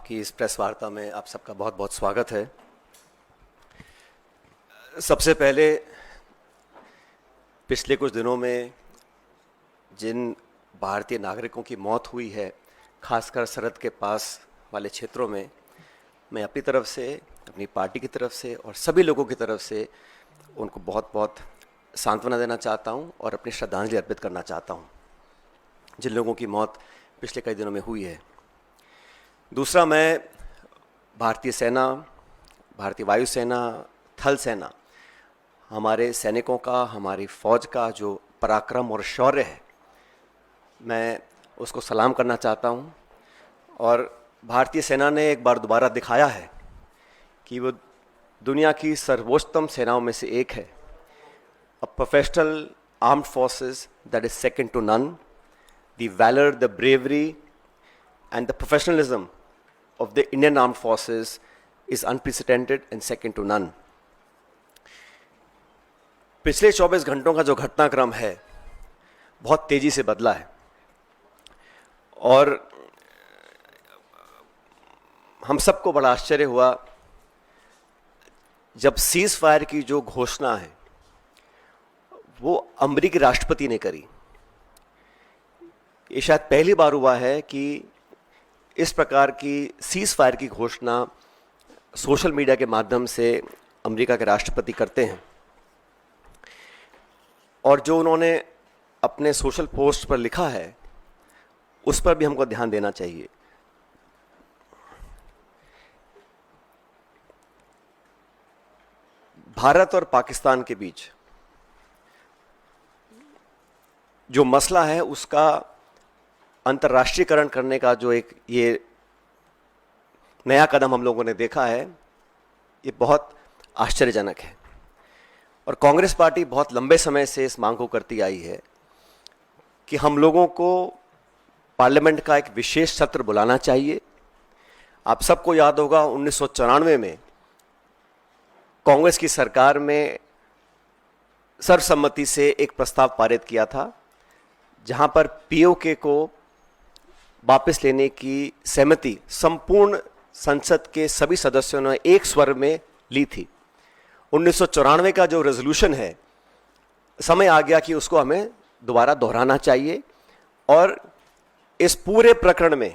की इस प्रेस वार्ता में आप सबका बहुत बहुत स्वागत है। सबसे पहले पिछले कुछ दिनों में जिन भारतीय नागरिकों की मौत हुई है, खासकर सरहद के पास वाले क्षेत्रों में, मैं अपनी तरफ से, अपनी पार्टी की तरफ से और सभी लोगों की तरफ से उनको बहुत बहुत सांत्वना देना चाहता हूं और अपनी श्रद्धांजलि अर्पित करना चाहता हूं जिन लोगों की मौत पिछले कई दिनों में हुई है। दूसरा, मैं भारतीय सेना, भारतीय वायुसेना, थल सेना, हमारे सैनिकों का, हमारी फौज का जो पराक्रम और शौर्य है, मैं उसको सलाम करना चाहता हूं। और भारतीय सेना ने एक बार दोबारा दिखाया है कि वो दुनिया की सर्वोच्चतम सेनाओं में से एक है। A professional armed forces that is second to none. The valour, the bravery and the professionalism of the Indian Armed Forces is unprecedented and second to none. पिछले 24 घंटों का जो घटनाक्रम है बहुत तेजी से बदला है और हम सबको बड़ा आश्चर्य हुआ जब सीज फायर की जो घोषणा है वो अमेरिकी राष्ट्रपति ने करी। ये शायद पहली बार हुआ है कि इस प्रकार की सीज फायर की घोषणा सोशल मीडिया के माध्यम से अमेरिका के राष्ट्रपति करते हैं। और जो उन्होंने अपने सोशल पोस्ट पर लिखा है उस पर भी हमको ध्यान देना चाहिए। भारत और पाकिस्तान के बीच जो मसला है उसका अंतर्राष्ट्रीयकरण करने का जो एक ये नया कदम हम लोगों ने देखा है, ये बहुत आश्चर्यजनक है। और कांग्रेस पार्टी बहुत लंबे समय से इस मांग को करती आई है कि हम लोगों को पार्लियामेंट का एक विशेष सत्र बुलाना चाहिए। आप सबको याद होगा 1994 में कांग्रेस की सरकार में सर्वसम्मति से एक प्रस्ताव पारित किया था जहां पर पीओके को वापस लेने की सहमति संपूर्ण संसद के सभी सदस्यों ने एक स्वर में ली थी। 1994 का जो रेजोल्यूशन है, समय आ गया कि उसको हमें दोबारा दोहराना चाहिए। और इस पूरे प्रकरण में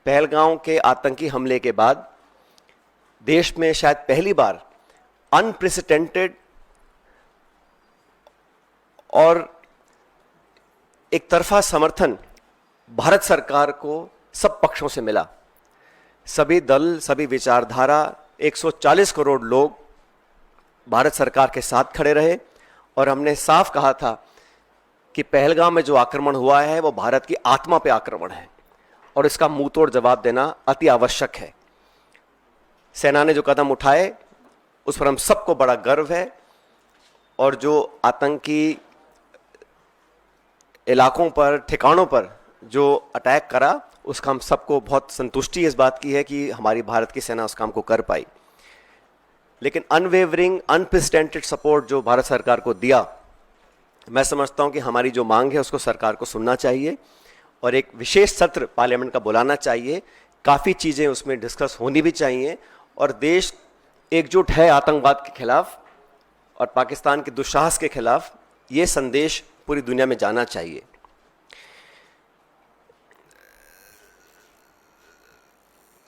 पहलगांव के आतंकी हमले के बाद देश में शायद पहली बार अनप्रेसिडेंटेड और एक तरफा समर्थन भारत सरकार को सब पक्षों से मिला। सभी दल, सभी विचारधारा, 140 करोड़ लोग भारत सरकार के साथ खड़े रहे और हमने साफ कहा था कि पहलगाम में जो आक्रमण हुआ है वो भारत की आत्मा पे आक्रमण है और इसका मुंह तोड़ जवाब देना अति आवश्यक है। सेना ने जो कदम उठाए उस पर हम सबको बड़ा गर्व है और जो आतंकी इलाकों पर, ठिकानों पर जो अटैक करा उसका हम सबको बहुत संतुष्टि इस बात की है कि हमारी भारत की सेना उस काम को कर पाई। लेकिन अनवेवरिंग, अनप्रेसिडेंटेड सपोर्ट जो भारत सरकार को दिया, मैं समझता हूं कि हमारी जो मांग है उसको सरकार को सुनना चाहिए और एक विशेष सत्र पार्लियामेंट का बुलाना चाहिए। काफ़ी चीज़ें उसमें डिस्कस होनी भी चाहिए और देश एकजुट है आतंकवाद के खिलाफ और पाकिस्तान के दुस्साहस के खिलाफ, ये संदेश पूरी दुनिया में जाना चाहिए।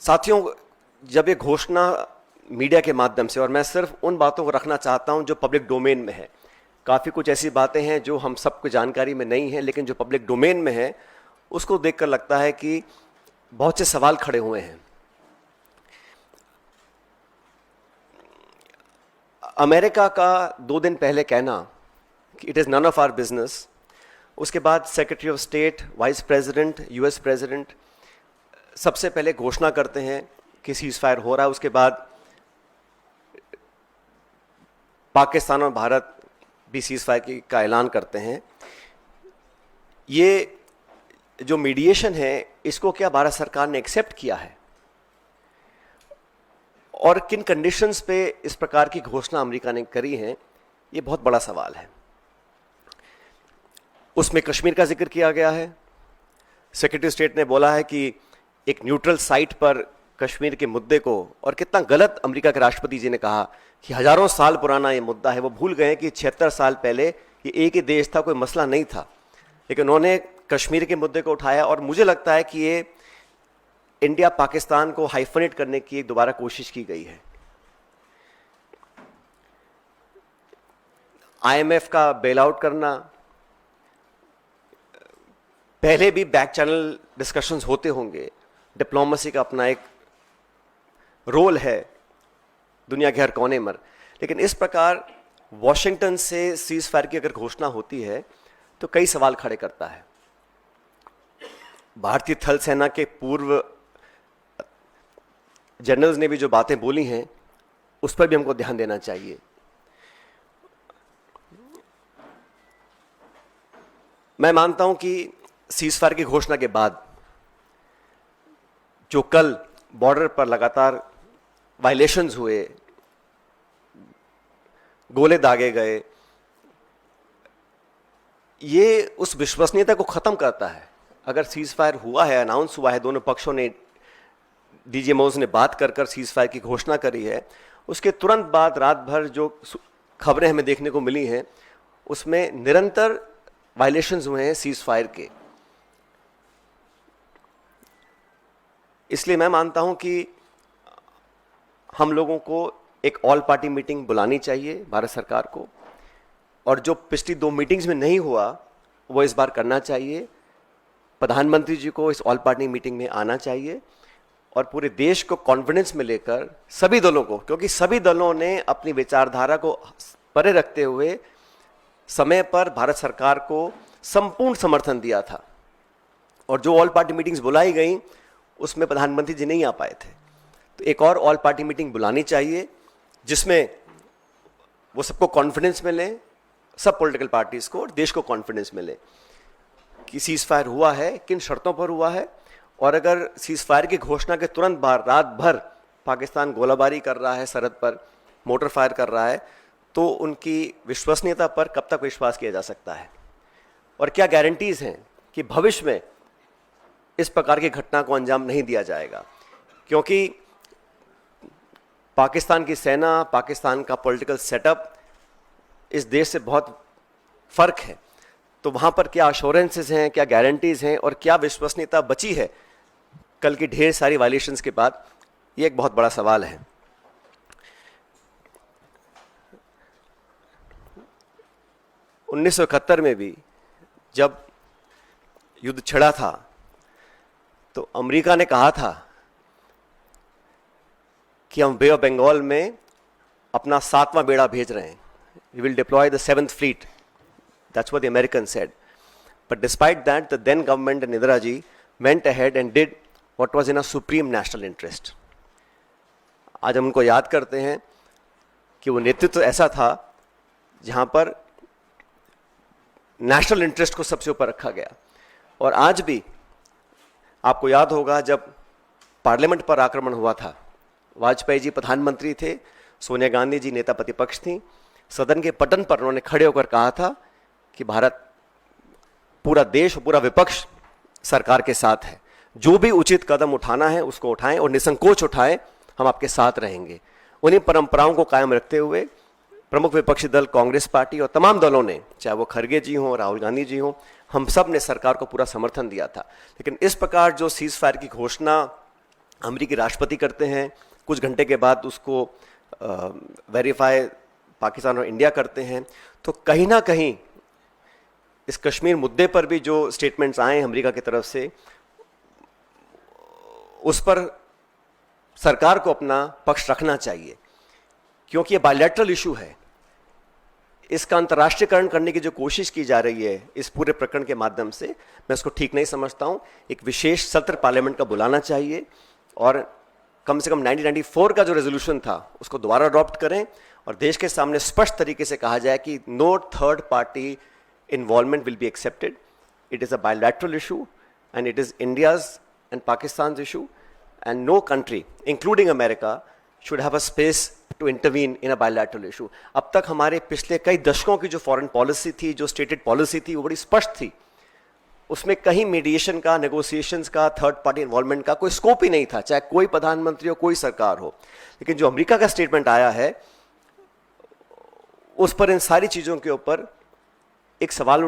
साथियों, जब ये घोषणा मीडिया के माध्यम से, और मैं सिर्फ उन बातों को रखना चाहता हूं जो पब्लिक डोमेन में है, काफ़ी कुछ ऐसी बातें हैं जो हम सबको जानकारी में नहीं है लेकिन जो पब्लिक डोमेन में है उसको देखकर लगता है कि बहुत से सवाल खड़े हुए हैं। अमेरिका का 2 दिन पहले कहना कि it is none of our business, उसके बाद secretary of state, vice president, US president सबसे पहले घोषणा करते हैं कि सीज फायर हो रहा है, उसके बाद पाकिस्तान और भारत भी सीज फायर का ऐलान करते हैं। ये जो मीडिएशन है इसको क्या भारत सरकार ने एक्सेप्ट किया है और किन कंडीशंस पे इस प्रकार की घोषणा अमेरिका ने करी है, ये बहुत बड़ा सवाल है। उसमें कश्मीर का जिक्र किया गया है। सेक्रेटरी स्टेट ने बोला है कि एक न्यूट्रल साइट पर कश्मीर के मुद्दे को, और कितना गलत अमेरिका के राष्ट्रपति जी ने कहा कि हजारों साल पुराना ये मुद्दा है। वो भूल गए कि 76 साल पहले ये एक ही देश था, कोई मसला नहीं था, लेकिन उन्होंने कश्मीर के मुद्दे को उठाया। और मुझे लगता है कि ये इंडिया पाकिस्तान को हाइफनेट करने की एक दोबारा कोशिश की गई है। IMF का बेल आउट करना, पहले भी बैक चैनल डिस्कशंस होते होंगे, डिप्लोमेसी का अपना एक रोल है दुनिया के हर कोने में, लेकिन इस प्रकार वॉशिंगटन से सीज फायर की अगर घोषणा होती है तो कई सवाल खड़े करता है। भारतीय थल सेना के पूर्व जनरल्स ने भी जो बातें बोली हैं उस पर भी हमको ध्यान देना चाहिए। मैं मानता हूं कि सीज फायर की घोषणा के बाद जो कल बॉर्डर पर लगातार वायलेशंस हुए, गोले दागे गए, ये उस विश्वसनीयता को खत्म करता है। अगर सीज फायर हुआ है, अनाउंस हुआ है, दोनों पक्षों ने, डीजीएमओज ने बात कर सीज फायर की घोषणा करी है, उसके तुरंत बाद रात भर जो खबरें हमें देखने को मिली हैं उसमें निरंतर वायलेशंस हुए हैं सीज फायर के। इसलिए मैं मानता हूं कि हम लोगों को एक ऑल पार्टी मीटिंग बुलानी चाहिए भारत सरकार को, और जो पिछली 2 मीटिंग्स में नहीं हुआ वो इस बार करना चाहिए। प्रधानमंत्री जी को इस ऑल पार्टी मीटिंग में आना चाहिए और पूरे देश को कॉन्फिडेंस में लेकर सभी दलों को, क्योंकि सभी दलों ने अपनी विचारधारा को परे रखते हुए समय पर भारत सरकार को संपूर्ण समर्थन दिया था, और जो ऑल पार्टी मीटिंग्स बुलाई गई उसमें प्रधानमंत्री जी नहीं आ पाए थे। तो एक और ऑल पार्टी मीटिंग बुलानी चाहिए जिसमें वो सबको कॉन्फिडेंस मिले, सब पॉलिटिकल पार्टीज को और देश को कॉन्फिडेंस मिले कि सीज फायर हुआ है, किन शर्तों पर हुआ है, और अगर सीज फायर की घोषणा के तुरंत बाद रात भर पाकिस्तान गोलाबारी कर रहा है, सरहद पर मोटर फायर कर रहा है, तो उनकी विश्वसनीयता पर कब तक विश्वास किया जा सकता है, और क्या गारंटीज हैं कि भविष्य में इस प्रकार की घटना को अंजाम नहीं दिया जाएगा। क्योंकि पाकिस्तान की सेना, पाकिस्तान का पॉलिटिकल सेटअप इस देश से बहुत फर्क है, तो वहां पर क्या अश्योरेंसेस हैं, क्या गारंटीज हैं, और क्या विश्वसनीयता बची है कल की ढेर सारी वायलेशंस के बाद, ये एक बहुत बड़ा सवाल है। उन्नीस में भी जब युद्ध छिड़ा था तो अमेरिका ने कहा था कि हम बे ऑफ बंगाल में अपना 7वां बेड़ा भेज रहे हैं, we will deploy the 7th fleet. That's what the Americans said. But despite that, the then government and Indira ji went ahead and did what was in a supreme national interest. आज हम उनको याद करते हैं कि वो नेतृत्व ऐसा था जहां पर नेशनल इंटरेस्ट को सबसे ऊपर रखा गया। और आज भी आपको याद होगा जब पार्लियामेंट पर आक्रमण हुआ था, वाजपेयी जी प्रधानमंत्री थे, सोनिया गांधी जी नेता प्रतिपक्ष थी, सदन के पटन पर उन्होंने खड़े होकर कहा था कि भारत, पूरा देश, पूरा विपक्ष सरकार के साथ है, जो भी उचित कदम उठाना है उसको उठाएं और निसंकोच उठाएं, हम आपके साथ रहेंगे। उन्हीं परंपराओं को कायम रखते हुए प्रमुख विपक्षी दल कांग्रेस पार्टी और तमाम दलों ने, चाहे वो खरगे जी हों, राहुल गांधी जी हों, हम सब ने सरकार को पूरा समर्थन दिया था। लेकिन इस प्रकार जो सीज फायर की घोषणा अमेरिकी राष्ट्रपति करते हैं, कुछ घंटे के बाद उसको वेरीफाई पाकिस्तान और इंडिया करते हैं, तो कहीं ना कहीं इस कश्मीर मुद्दे पर भी जो स्टेटमेंट्स आए अमेरिका की तरफ से, उस पर सरकार को अपना पक्ष रखना चाहिए, क्योंकि ये बायलैटरल इशू है। इसका अंतर्राष्ट्रीयकरण करने की जो कोशिश की जा रही है इस पूरे प्रकरण के माध्यम से, मैं उसको ठीक नहीं समझता हूं। एक विशेष सत्र पार्लियामेंट का बुलाना चाहिए और कम से कम 1994 का जो रेजोल्यूशन था उसको दोबारा अडॉप्ट करें और देश के सामने स्पष्ट तरीके से कहा जाए कि no third party involvement will be accepted, it is a bilateral issue and it is India's and Pakistan issue and no country including America should have a space to intervene in a bilateral issue. अब तक हमारे पिछले कई दशकों की जो foreign policy थी, जो स्टेटेड पॉलिसी थी, वो बड़ी स्पष्ट थी उसमें कहीं मीडिएशन का, नेगोशिएशंस का, थर्ड पार्टी इन्वॉल्वमेंट का कोई स्कोप ही नहीं था, चाहे कोई प्रधानमंत्री हो, कोई सरकार हो। लेकिन जो अमेरिका का स्टेटमेंट आया है, उस पर इन सारी चीज़ों के ऊपर एक सवाल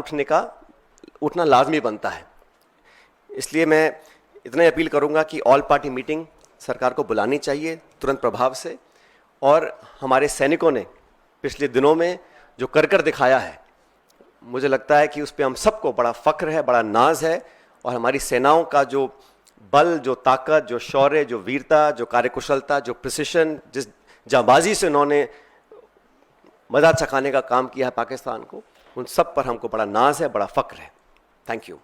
उठना लाजमी बनता है। इसलिए मैं इतना अपील करूंगा कि ऑल पार्टी मीटिंग सरकार को बुलानी चाहिए तुरंत प्रभाव से। और हमारे सैनिकों ने पिछले दिनों में जो कर दिखाया है, मुझे लगता है कि उस पर हम सबको बड़ा फख्र है, बड़ा नाज है। और हमारी सेनाओं का जो बल, जो ताकत, जो शौर्य, जो वीरता, जो कार्यकुशलता, जो प्रिसिशन, जिस जांबाजी से उन्होंने मजा चखाने का काम किया है पाकिस्तान को, उन सब पर हमको बड़ा नाज है, बड़ा फख्र है। Thank you.